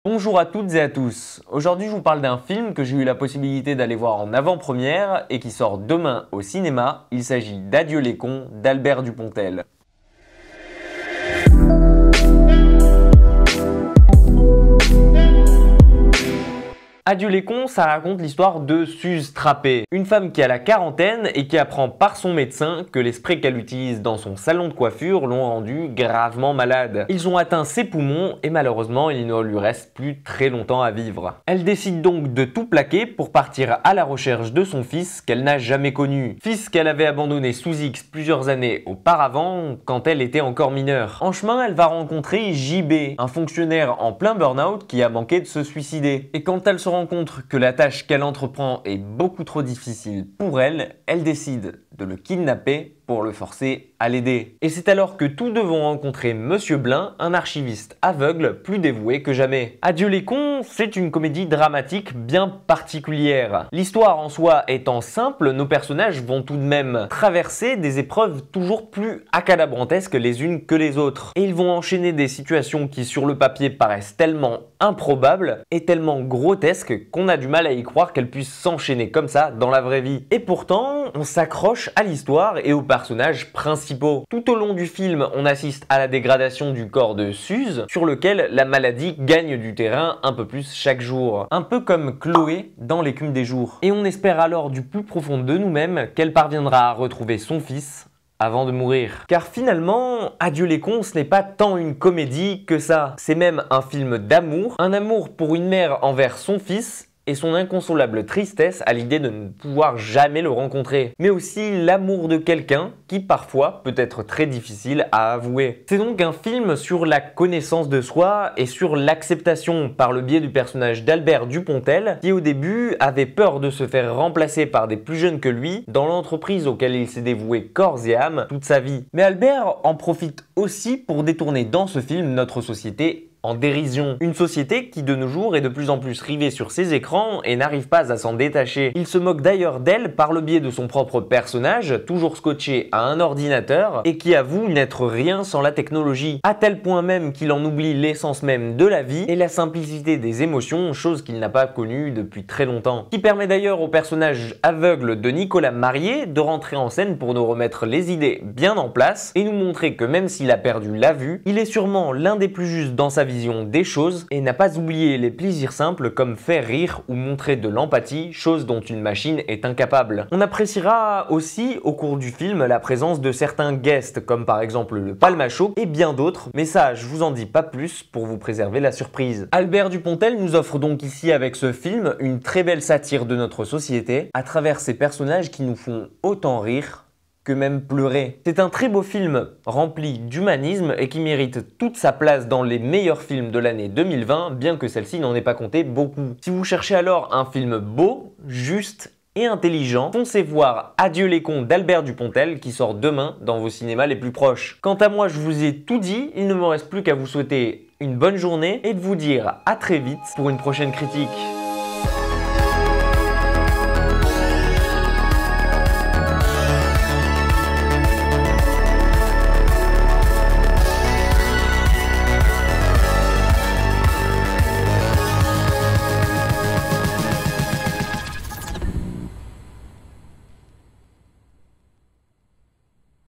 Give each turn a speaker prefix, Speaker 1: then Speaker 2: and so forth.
Speaker 1: Bonjour à toutes et à tous. Aujourd'hui, je vous parle d'un film que j'ai eu la possibilité d'aller voir en avant-première et qui sort demain au cinéma. Il s'agit d'Adieu les cons d'Albert Dupontel. Adieu les cons, ça raconte l'histoire de Suze Trappé, une femme qui a la quarantaine et qui apprend par son médecin que les sprays qu'elle utilise dans son salon de coiffure l'ont rendue gravement malade. Ils ont atteint ses poumons et malheureusement il ne lui reste plus très longtemps à vivre. Elle décide donc de tout plaquer pour partir à la recherche de son fils qu'elle n'a jamais connu. Fils qu'elle avait abandonné sous X plusieurs années auparavant quand elle était encore mineure. En chemin, elle va rencontrer JB, un fonctionnaire en plein burn-out qui a manqué de se suicider. Et quand elle se rend compte que la tâche qu'elle entreprend est beaucoup trop difficile pour elle, elle décide de le kidnapper pour le forcer à l'aider. Et c'est alors que tous deux vont rencontrer Monsieur Blin, un archiviste aveugle plus dévoué que jamais. Adieu les cons, c'est une comédie dramatique bien particulière. L'histoire en soi étant simple, nos personnages vont tout de même traverser des épreuves toujours plus accalabrantesques les unes que les autres. Et ils vont enchaîner des situations qui sur le papier paraissent tellement improbables et tellement grotesques qu'on a du mal à y croire qu'elles puissent s'enchaîner comme ça dans la vraie vie. Et pourtant, on s'accroche à l'histoire et aux personnages principaux. Tout au long du film, on assiste à la dégradation du corps de Suze, sur lequel la maladie gagne du terrain un peu plus chaque jour. Un peu comme Chloé dans L'écume des jours. Et on espère alors du plus profond de nous-mêmes qu'elle parviendra à retrouver son fils avant de mourir. Car finalement, Adieu les cons, ce n'est pas tant une comédie que ça. C'est même un film d'amour, un amour pour une mère envers son fils, et son inconsolable tristesse à l'idée de ne pouvoir jamais le rencontrer. Mais aussi l'amour de quelqu'un qui parfois peut être très difficile à avouer. C'est donc un film sur la connaissance de soi et sur l'acceptation par le biais du personnage d'Albert Dupontel qui au début avait peur de se faire remplacer par des plus jeunes que lui dans l'entreprise auquel il s'est dévoué corps et âme toute sa vie. Mais Albert en profite aussi pour détourner dans ce film notre société en dérision. Une société qui de nos jours est de plus en plus rivée sur ses écrans et n'arrive pas à s'en détacher. Il se moque d'ailleurs d'elle par le biais de son propre personnage, toujours scotché à un ordinateur et qui avoue n'être rien sans la technologie, à tel point même qu'il en oublie l'essence même de la vie et la simplicité des émotions, chose qu'il n'a pas connue depuis très longtemps. Qui permet d'ailleurs au personnage aveugle de Nicolas Marié de rentrer en scène pour nous remettre les idées bien en place et nous montrer que même s'il a perdu la vue, il est sûrement l'un des plus justes dans sa vision des choses et n'a pas oublié les plaisirs simples comme faire rire ou montrer de l'empathie, chose dont une machine est incapable. On appréciera aussi au cours du film la présence de certains guests comme par exemple le Palmacho et bien d'autres, mais ça je vous en dis pas plus pour vous préserver la surprise. Albert Dupontel nous offre donc ici avec ce film une très belle satire de notre société à travers ces personnages qui nous font autant rire que même pleurer. C'est un très beau film rempli d'humanisme et qui mérite toute sa place dans les meilleurs films de l'année 2020, bien que celle-ci n'en ait pas compté beaucoup. Si vous cherchez alors un film beau, juste et intelligent, foncez voir Adieu les cons d'Albert Dupontel qui sort demain dans vos cinémas les plus proches. Quant à moi, je vous ai tout dit, il ne me reste plus qu'à vous souhaiter une bonne journée et de vous dire à très vite pour une prochaine critique.